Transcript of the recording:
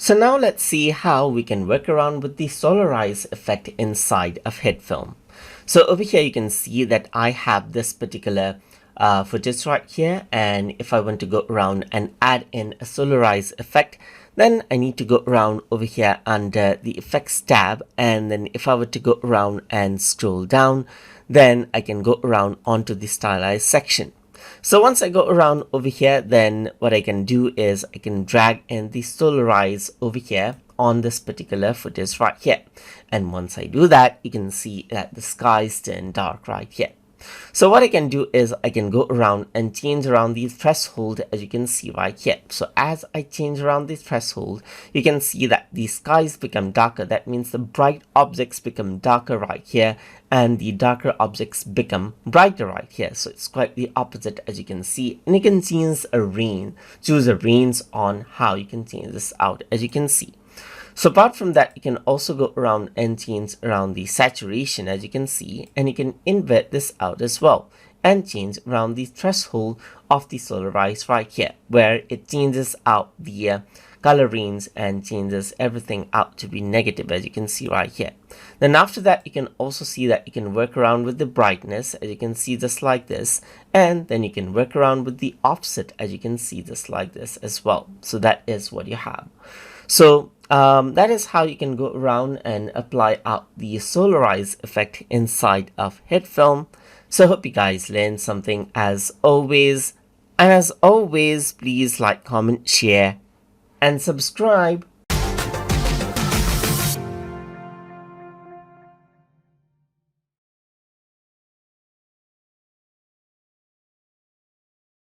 So now let's see how we can work around with the Solarize effect inside of HitFilm. So over here you can see that I have this particular footage right here, and if I want to go around and add in a Solarize effect, then I need to go around over here under the effects tab, and then if I were to go around and scroll down, then I can go around onto the stylize section. So once I go around over here, then what I can do is I can drag in the Solarize over here on this particular footage right here. And once I do that, you can see that the skies turn dark right here. So what I can do is I can go around and change around the threshold, as you can see right here. So as I change around the threshold, you can see that the skies become darker. That means the bright objects become darker right here, and the darker objects become brighter right here. So it's quite the opposite, as you can see. And you can choose a range on how you can change this out, as you can see. So apart from that, you can also go around and change around the saturation, as you can see, and you can invert this out as well and change around the threshold of the Solarize right here, where it changes out the color range and changes everything out to be negative, as you can see right here. Then after that, you can also see that you can work around with the brightness, as you can see just like this, and then you can work around with the offset, as you can see just like this as well. So that is what you have. So that is how you can go around and apply out the Solarize effect inside of HitFilm. So I hope you guys learned something as always. And as always, please like, comment, share, and subscribe.